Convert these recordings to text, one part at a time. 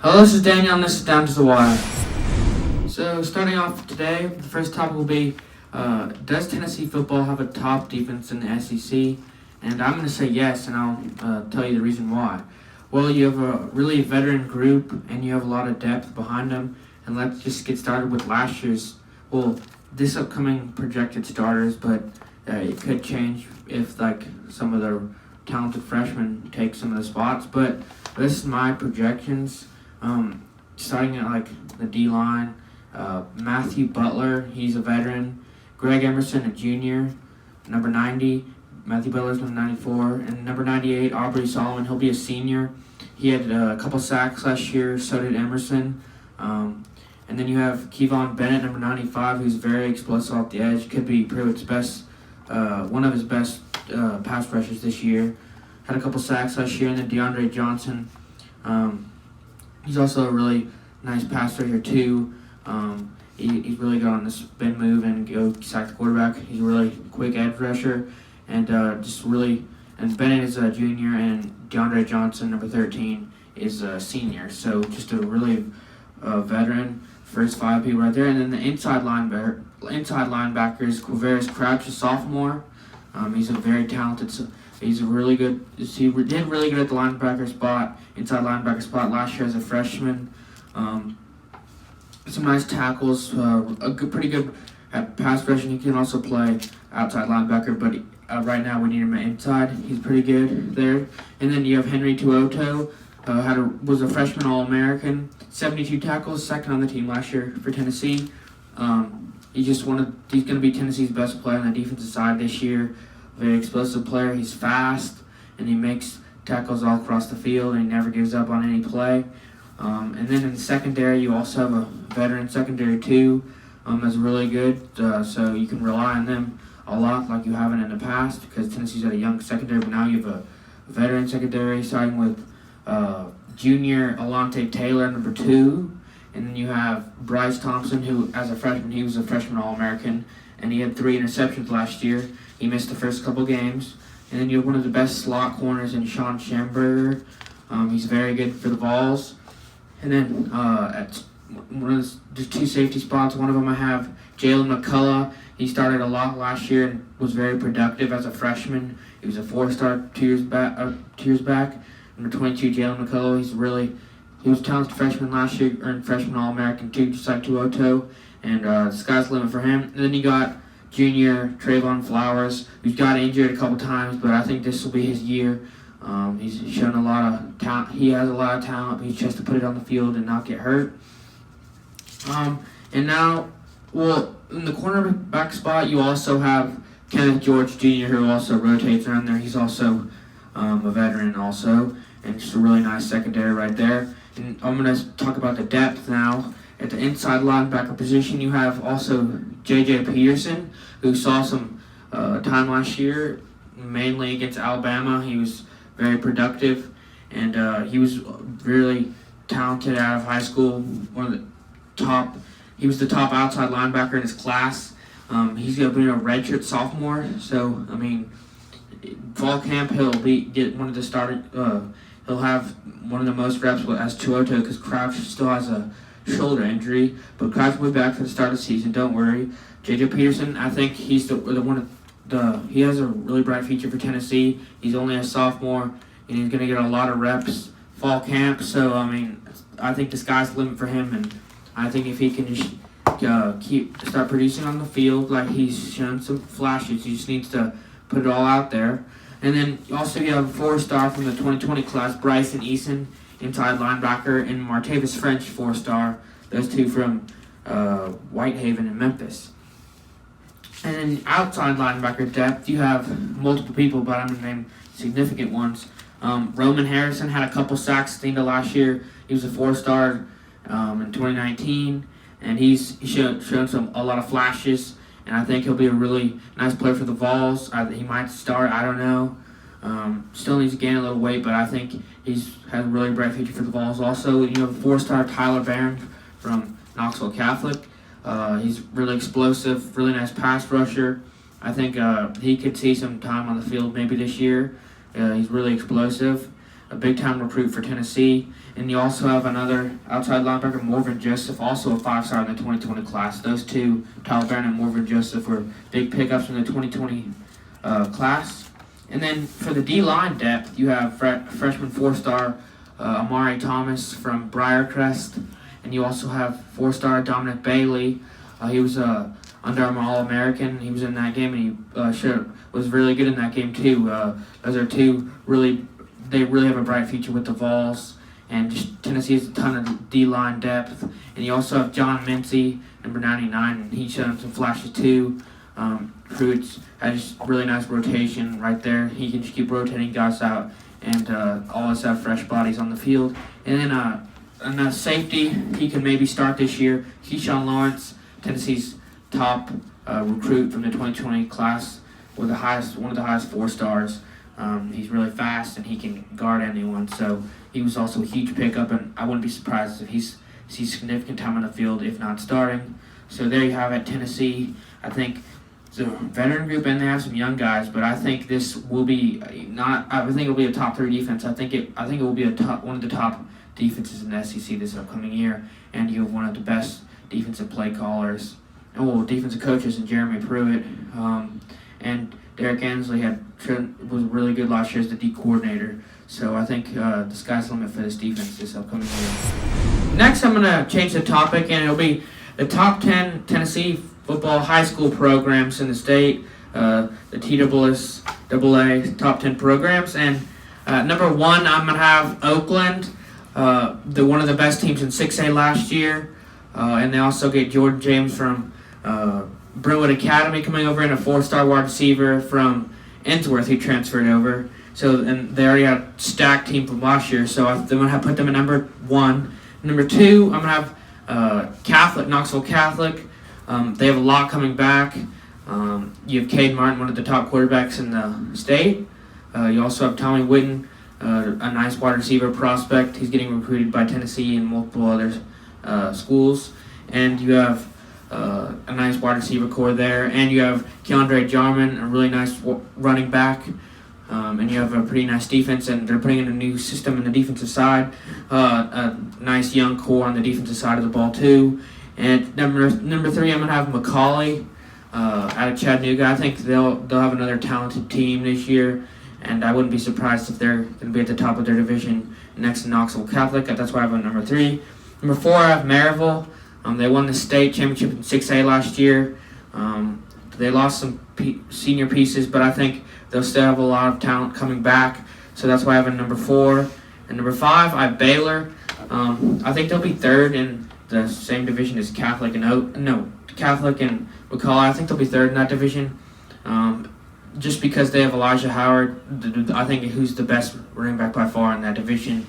Hello, this is Daniel, and this is Down to the Wire. So, starting off today, the first topic will be, does Tennessee football have a top defense in the SEC? And I'm going to say yes, and I'll tell you the reason why. Well, you have a really veteran group, and you have a lot of depth behind them. And let's just get started with last year's, this upcoming projected starters, but it could change if, some of the talented freshmen take some of the spots. But this is my projections. Starting at the D line, Matthew Butler, he's a veteran. Greg Emerson, a junior. Number 90, Matthew Butler's number 94, and number 98, Aubrey Solomon. He'll be a senior. He had a couple sacks last year. So did Emerson. And then you have Kevon Bennett, number 95, who's very explosive off the edge. Could be Pruitt's best, one of his best pass rushers this year. Had a couple sacks last year. And then DeAndre Johnson. He's also a really nice pass rusher too. He's really good on the spin move and go sack the quarterback. He's a really quick edge rusher, and And Bennett is a junior, and DeAndre Johnson, number 13, is a senior. So just a really veteran first five people right there. And then the inside linebackers, Quavaris Crouch, a sophomore. He's a very talented. He's really good. He did really good at the linebacker spot, inside linebacker spot last year as a freshman. Some nice tackles, pretty good at pass rushing. He can also play outside linebacker, but right now we need him at inside. He's pretty good there. And then you have Henry Tuoto, was a freshman All-American, 72 tackles, second on the team last year for Tennessee. He's going to be Tennessee's best player on the defensive side this year. Very explosive player. He's fast, and he makes tackles all across the field, and he never gives up on any play. And then in the secondary, you also have a veteran secondary too. That's really good, so you can rely on them a lot like you haven't in the past, because Tennessee's had a young secondary, but now you have a veteran secondary starting with junior Alontae Taylor, number 2. And then you have Bryce Thompson, who as a freshman, he was a freshman All-American, and he had 3 interceptions last year. He missed the first couple games. And then you have one of the best slot corners in Sean Schamberger. He's very good for the Vols. And then at one of the 2 safety spots, one of them I have Jalen McCullough. He started a lot last year and was very productive as a freshman. He was a 4-star 2 years back. Number 22, Jalen McCullough. He was a talented freshman last year, earned freshman All-American too, just like Tuoto. And the sky's the limit for him. And then you got junior Trayvon Flowers, who's got injured a couple times, but I think this will be his year. He's shown a lot of talent. He has a lot of talent, but he just has to put it on the field and not get hurt. And now, in the cornerback spot, you also have Kenneth George Jr., who also rotates around there. He's also a veteran also, and just a really nice secondary right there. And I'm going to talk about the depth now. At the inside linebacker position, you have also J.J. Peterson, who saw some time last year, mainly against Alabama. He was very productive, and he was really talented out of high school. He was the top outside linebacker in his class. He's going to be a redshirt sophomore, so fall camp he'll get one of the started. He'll have one of the most reps as Tuoto, because Crouch still has a shoulder injury, but Crouch will be back for the start of the season. Don't worry. J.J. Peterson, I think he's he has a really bright future for Tennessee. He's only a sophomore, and he's going to get a lot of reps fall camp. So I think the sky's the limit for him, and I think if he can just start producing on the field like he's shown some flashes, he just needs to put it all out there. And then also you have a 4-star from the 2020 class, Bryson Eason, inside linebacker, and Martavis French, 4-star. Those 2 from Whitehaven and Memphis. And then outside linebacker depth, you have multiple people, but I'm going to name significant ones. Roman Harrison had a couple sacks at the end of last year. He was a 4-star in 2019, and he's shown a lot of flashes, and I think he'll be a really nice player for the Vols. He might start, I don't know. Still needs to gain a little weight, but I think he's had a really bright future for the Vols. Also, you have 4-star Tyler Barron from Knoxville Catholic. He's really explosive, really nice pass rusher. I think he could see some time on the field maybe this year. He's really explosive. a big-time recruit for Tennessee. And you also have another outside linebacker, Morven Joseph, also a 5-star in the 2020 class. Those two, Tyler Barron and Morven Joseph, were big pickups in the 2020 class. And then for the D-line depth, you have freshman 4-star Amari Thomas from Briarcrest. And you also have 4-star Dominic Bailey. He was Under Armour All-American. He was in that game, and he was really good in that game too. Those are two they really have a bright future with the Vols. And just Tennessee has a ton of D-line depth. And you also have John Mincy, number 99, and he showed some flashes too. Recruits had just really nice rotation right there. He can just keep rotating guys out and always have fresh bodies on the field. And then on safety, he can maybe start this year. Keyshawn Lawrence, Tennessee's top recruit from the 2020 class, with one of the highest 4-stars. He's really fast and he can guard anyone. So he was also a huge pickup, and I wouldn't be surprised if he sees significant time on the field, if not starting. So there you have it, Tennessee. I think it's a veteran group and they have some young guys, but I think this will be I think it'll be a top 3 defense. I think it will be one of the top defenses in the SEC this upcoming year, and you have one of the best defensive play callers, defensive coaches in Jeremy Pruitt, and Derek Ansley was really good last year as the D coordinator. So I think the sky's the limit for this defense this upcoming year. Next, I'm going to change the topic, and it'll be the top 10 Tennessee football high school programs in the state, the TSSAA top 10 programs. And number 1, I'm going to have Oakland, one of the best teams in 6A last year. And they also get Jordan James from Brentwood Academy coming over, and a 4-star wide receiver from Ensworth who transferred over. So, and they already had a stacked team from last year, so I'm going to put them at number 1. Number 2, I'm going to have Knoxville Catholic. They have a lot coming back. You have Cade Martin, one of the top quarterbacks in the state. You also have Tommy Witten, a nice wide receiver prospect. He's getting recruited by Tennessee and multiple other schools. And you have a nice wide receiver core there. And you have Keandre Jarman, a really nice running back. And you have a pretty nice defense, and they're putting in a new system in the defensive side. A nice young core on the defensive side of the ball too. And number 3, I'm gonna have McCallie out of Chattanooga. I think they'll have another talented team this year, and I wouldn't be surprised if they're gonna be at the top of their division next to Knoxville Catholic. That's why I have on number 3. Number 4, I have Maryville. They won the state championship in 6A last year. They lost some senior pieces, but I think they'll still have a lot of talent coming back. So that's why I have a number 4. And number 5, I have Baylor. I think they'll be 3rd in the same division as Catholic and McCall. I think they'll be 3rd in that division. Just because they have Elijah Howard, I think who's the best running back by far in that division.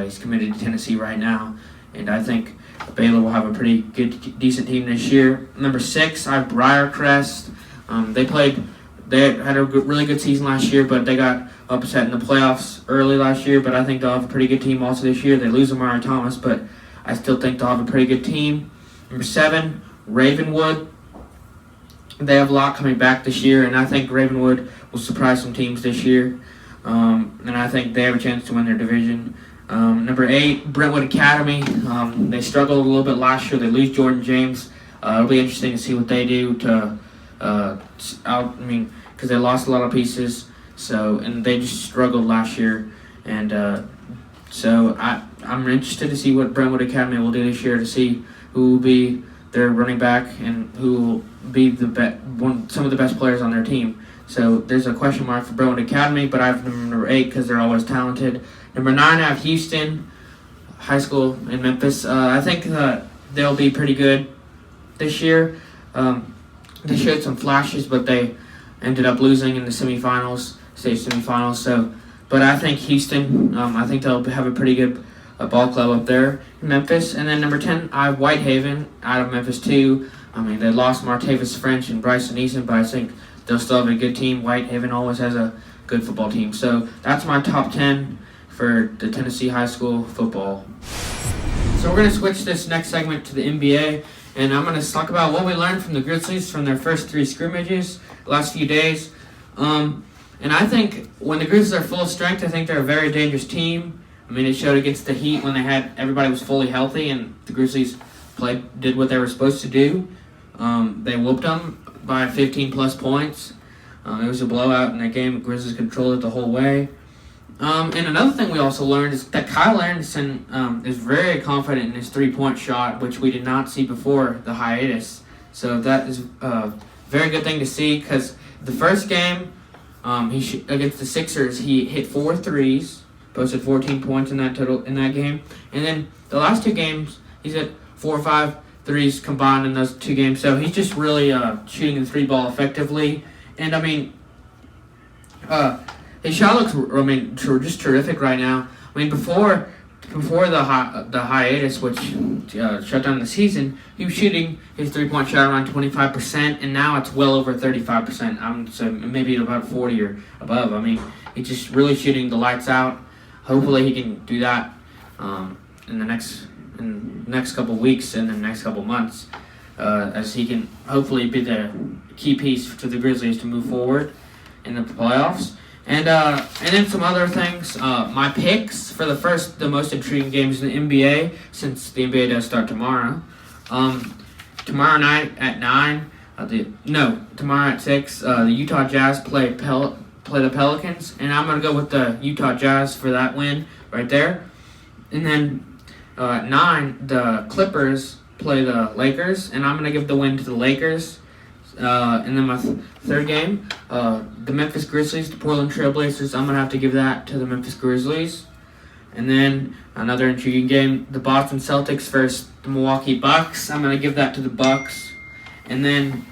He's committed to Tennessee right now. And I think Baylor will have a pretty good, decent team this year. Number 6, I have Briarcrest. They had a really good season last year, but they got upset in the playoffs early last year. But I think they'll have a pretty good team also this year. They lose Amari Thomas, but I still think they'll have a pretty good team. Number 7, Ravenwood. They have a lot coming back this year, and I think Ravenwood will surprise some teams this year. And I think they have a chance to win their division. Number 8, Brentwood Academy. They struggled a little bit last year. They lose Jordan James. It'll be interesting to see what they do because they lost a lot of pieces. And they just struggled last year. And so I'm interested to see what Brentwood Academy will do this year, to see who will be their running back and who will be some of the best players on their team. So there's a question mark for Brentwood Academy, but I have number 8 because they're always talented. Number 9, I have Houston High School in Memphis. I think they'll be pretty good this year. They showed some flashes, but they ended up losing in the state semifinals. But I think Houston, I think they'll have a pretty good ball club up there in Memphis. And then number 10, I have Whitehaven out of Memphis too. They lost Martavis French and Bryson Eason, but I think they'll still have a good team. Whitehaven always has a good football team. So that's my top 10 for the Tennessee high school football. So we're going to switch this next segment to the NBA, and I'm going to talk about what we learned from the Grizzlies from their first 3 scrimmages the last few days. And And I think when the Grizzlies are full of strength, I think they're a very dangerous team. I mean, it showed against the Heat when everybody was fully healthy, and the Grizzlies did what they were supposed to do. They whooped them by 15-plus points. It was a blowout in that game. The Grizzlies controlled it the whole way. And another thing we also learned is that Kyle Anderson is very confident in his three-point shot, which we did not see before the hiatus. So that is a very good thing to see, because the first game against the Sixers, he hit 4 threes, posted 14 points in that game. And then the last 2 games, he's hit 4 or 5 threes combined in those 2 games. So he's just really shooting the 3-ball effectively. And, I mean, his shot looks, just terrific right now. I mean, before the hiatus, which shut down the season, he was shooting his three-point shot around 25%, and now it's well over 35%. So maybe about 40 or above. I mean, he's just really shooting the lights out. Hopefully, he can do that in the next couple weeks and the next couple months, as he can hopefully be the key piece to the Grizzlies to move forward in the playoffs. And then some other things. My picks for the most intriguing games in the NBA, since the NBA does start tomorrow. Tomorrow night at 9. Tomorrow at 6. The Utah Jazz play the Pelicans, and I'm gonna go with the Utah Jazz for that win right there. And then at 9, the Clippers play the Lakers, and I'm gonna give the win to the Lakers. And then my third game, the Memphis Grizzlies, the Portland Trailblazers. I'm going to have to give that to the Memphis Grizzlies. And then another intriguing game, the Boston Celtics versus the Milwaukee Bucks. I'm going to give that to the Bucks. And then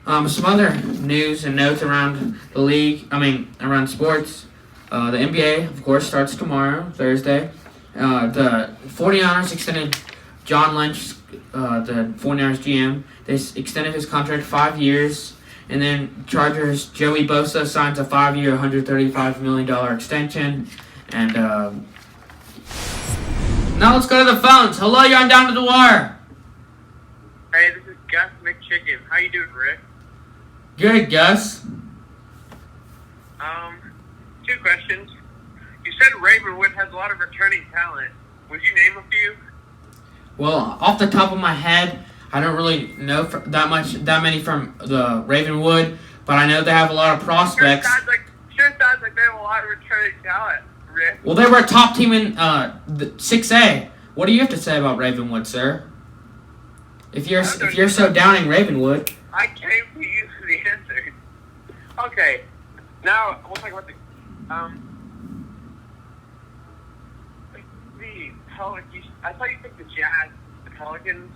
some other news and notes around the league, around sports. The NBA, of course, starts tomorrow, Thursday. The 49ers extended John Lynch, the 49ers GM. They extended his contract 5 years. And then Chargers, Joey Bosa signs a 5-year, $135 million extension. And now let's go to the phones. Hello, you're on Down to the Wire. Hey, this is Gus McChicken. How you doing, Rick? Good, Gus. 2 questions. You said Ravenwood has a lot of returning talent. Would you name a few? Well, off the top of my head, I don't really know that many from the Ravenwood, but I know they have a lot of prospects. Sure sounds like they have a lot of returning talent, Rick. Well, they were a top team in the 6A. What do you have to say about Ravenwood, sir? If you're so downing Ravenwood. I came to you for the answer. Okay, now we'll talk about the Pelicans. I thought you picked the Jazz, the Pelicans,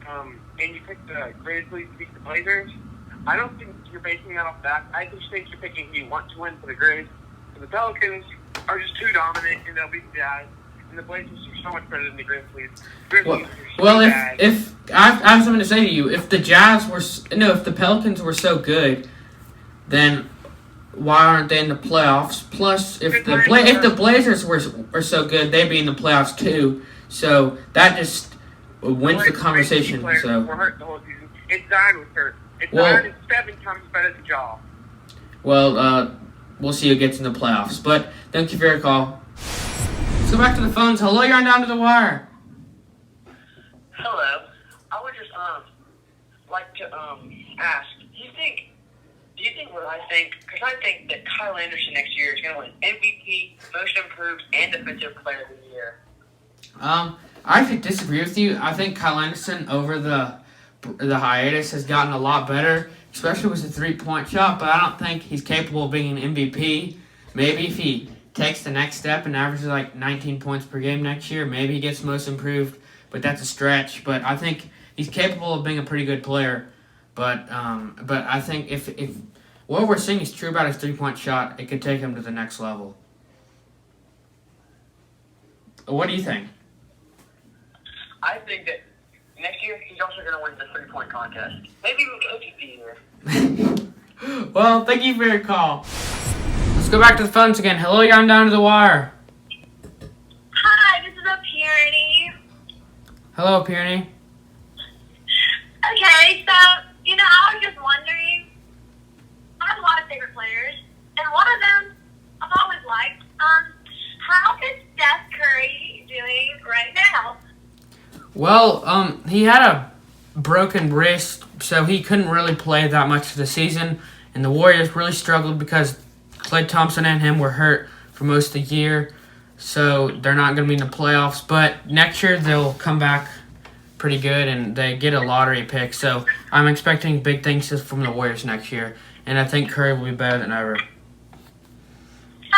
and you picked the Grizzlies to beat the Blazers. I don't think you're basing that off that. I just think you're picking who you want to win for the Grizz. The Pelicans are just too dominant, and they'll beat the Jazz. And the Blazers are so much better than the Grizzlies. If I have something to say to you, if the Pelicans were so good, then why aren't they in the playoffs? Plus, if the Blazers were so good, they'd be in the playoffs too. So that just wins the conversation. So we're hurt the whole season. It's Zion was hurt. Zion is 7 times better than Ja. Well, we'll see who gets in the playoffs. But thank you for your call. Let's go back to the phones. Hello, you're on Down to the Wire. Hello. I would just like to ask, do you think what I think? Because I think that Kyle Anderson next year is going to win MVP, Most Improved, and Defensive Player of the Year. I actually disagree with you. I think Kyle Anderson over the hiatus has gotten a lot better, especially with the three-point shot. But I don't think he's capable of being an MVP. Maybe if he takes the next step and averages like 19 points per game next year, maybe he gets Most Improved. But that's a stretch. But I think he's capable of being a pretty good player. But I think if what we're seeing is true about his three-point shot, it could take him to the next level. What do you think? I think that next year he's also going to win the three-point contest. Maybe even Coach of the Year. Well, thank you for your call. Let's go back to the phones again. Hello, you're on Down to the Wire. Hi, this is Apurity. Hello, Pearney. Okay, so, I was just wondering, I have a lot of favorite players, one of them I've always liked. How is Steph Curry doing right now? Well, he had a broken wrist, so he couldn't really play that much of the season. And the Warriors really struggled because Klay Thompson and him were hurt for most of the year. So they're not going to be in the playoffs. But next year they'll come back pretty good, and they get a lottery pick. So I'm expecting big things from the Warriors next year. And I think Curry will be better than ever.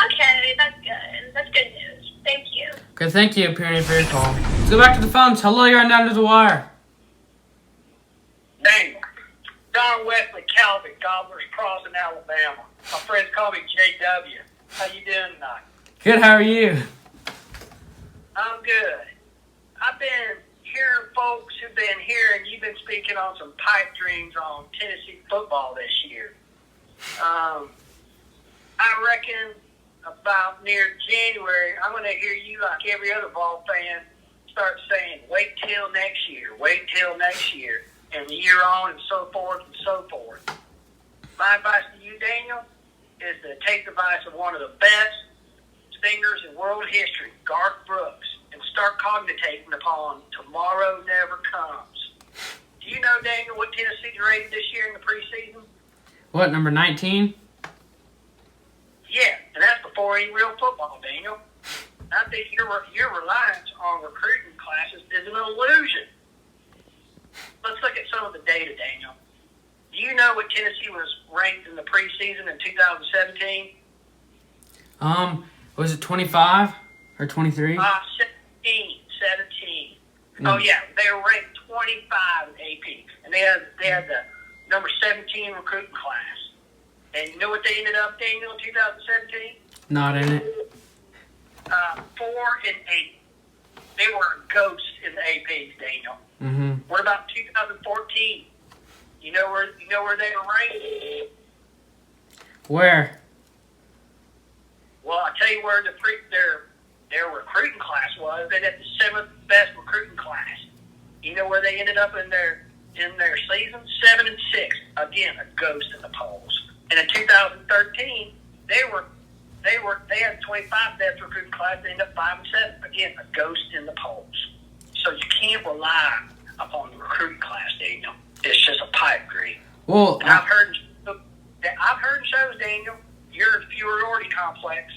Okay, that's good. That's good news. Thank you. Okay, thank you, Peony, for your call. Let's go back to the phones. Hello, you're on Down to the Wire. Daniel, Don Wesley Calvin, Gobblers Crossing, Alabama. My friends call me JW. How you doing tonight? Good, how are you? I'm good. I've been hearing folks who've been here, and you've been speaking on some pipe dreams on Tennessee football this year. I reckon about near January, I'm going to hear you, like every other ball fan, start saying, wait till next year, and the year on, and so forth and so forth. My advice to you, Daniel, is to take the advice of one of the best singers in world history, Garth Brooks, and start cogitating upon tomorrow never comes. Do you know, Daniel, what Tennessee's rated this year in the preseason? What, number 19? Yeah, and that's before any real football, Daniel. I think your reliance on recruiting classes is an illusion. Let's look at some of the data, Daniel. Do you know what Tennessee was ranked in the preseason in 2017? Was it 25 or 23? 17. Oh yeah, they were ranked 25 in AP, and they had the number 17 recruiting class. And you know what they ended up, Daniel, in 2017? Not in it. 4 and 8. They were a ghost in the APs, Daniel. Mm-hmm. What about 2014? You know where they were ranked? Where? Well, I'll tell you where their recruiting class was. They had the 7th best recruiting class. You know where they ended up in their season? 7 and 6. Again, a ghost in the polls. And in 2013, they had 25 best recruiting class. They ended up 5 and 7. Again, a ghost in the polls. So you can't rely upon the recruiting class, Daniel. It's just a pipe dream. Well, And I've heard in shows, Daniel, your inferiority complex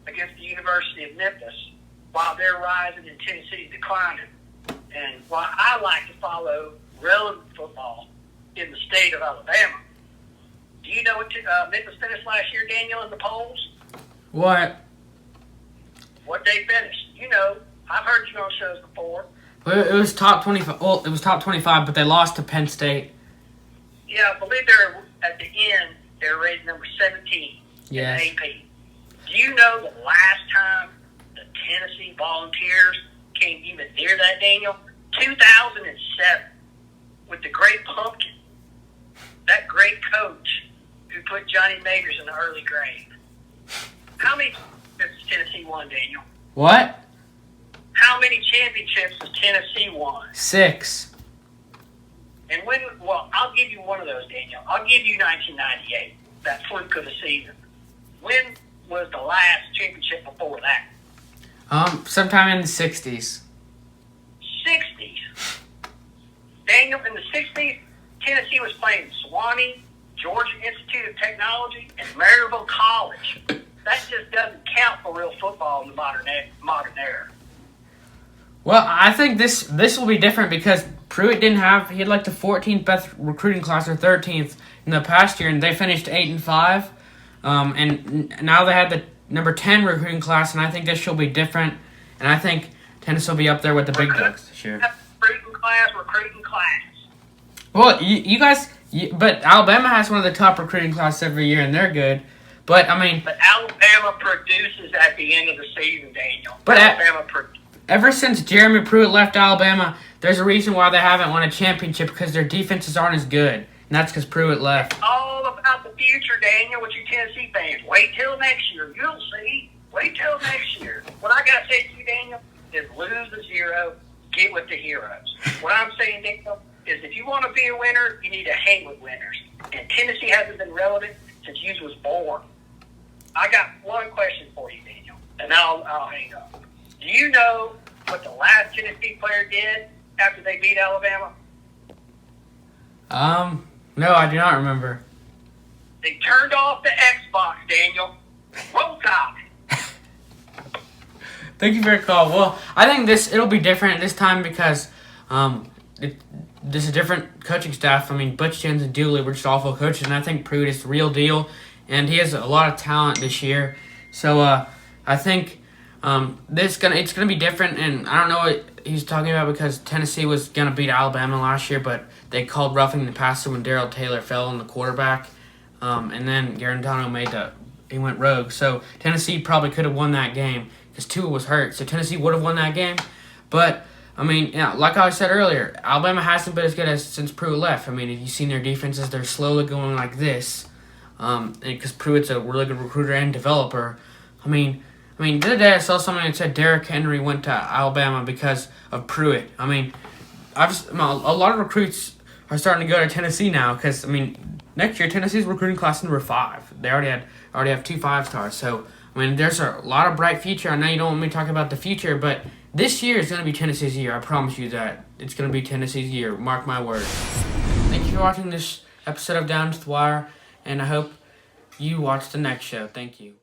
against the University of Memphis, while they're rising and Tennessee's declining. And while I like to follow relevant football in the state of Alabama, do you know what Memphis finished last year, Daniel, in the polls? what? What they finished? You know, I've heard you on shows before. Well, it was top 25. Well, it was top 25, but they lost to Penn State. Yeah, I believe they're at the end. They're rated number 17 Yes. in AP. Do you know the last time the Tennessee Volunteers came even near that, Daniel? 2007, with the great Pumpkin, that great coach who put Johnny Majors in the early grade. How many championships has Tennessee won, Daniel? What? How many championships has Tennessee won? 6. And I'll give you one of those, Daniel. I'll give you 1998, that fluke of the season. When was the last championship before that? Sometime in the 60s. 60s. Daniel, in the 60s, Tennessee was playing Sewanee, Georgia Institute of Technology, and Maryville College. That just doesn't count for real football in the modern era. Well, I think this will be different because Pruitt he had like the 14th best recruiting class or 13th in the past year, and they finished 8 and 5. And now they had the number 10 recruiting class, and I think this will be different. And I think Tennessee will be up there with the big dogs this year. Recruiting class. Well, but Alabama has one of the top recruiting classes every year, and they're good. But I mean, But Alabama produces at the end of the season, Daniel. But ever since Jeremy Pruitt left Alabama, there's a reason why they haven't won a championship because their defenses aren't as good, and that's because Pruitt left. All about the future, Daniel, with you Tennessee fans. Wait till next year. You'll see. Wait till next year. What I got to say to you, Daniel, is lose the zero, get with the heroes. What I'm saying, Daniel, is if you want to be a winner, you need to hang with winners. And Tennessee hasn't been relevant since you was born. got one question for you, Daniel, and then I'll hang up. Do you know what the last Tennessee player did after they beat Alabama? No, I do not remember. They turned off the Xbox, Daniel. Roll Tide. Thank you for your call. Well, I think it'll be different this time because this is a different coaching staff. I mean, Butch Jones and Dooley were just awful coaches, and I think Pruitt is the real deal, and he has a lot of talent this year. So I think it's gonna be different, and I don't know what he's talking about because Tennessee was gonna beat Alabama last year, but they called roughing the passer when Darrell Taylor fell on the quarterback, and then Garantano he went rogue. So Tennessee probably could have won that game because Tua was hurt. So Tennessee would have won that game, but I mean, yeah, like I said earlier, Alabama hasn't been as good as since Pruitt left. I mean, if you've seen their defenses, they're slowly going like this, because Pruitt's a really good recruiter and developer. I mean, the other day I saw something that said Derrick Henry went to Alabama because of Pruitt. I mean, a lot of recruits are starting to go to Tennessee now because, I mean, next year Tennessee's recruiting class number 5. They already have 2 5-stars. So, I mean, there's a lot of bright future. I know you don't want me to talk about the future, but this year is going to be Tennessee's year. I promise you that. It's going to be Tennessee's year. Mark my words. Thank you for watching this episode of Down to the Wire, and I hope you watch the next show. Thank you.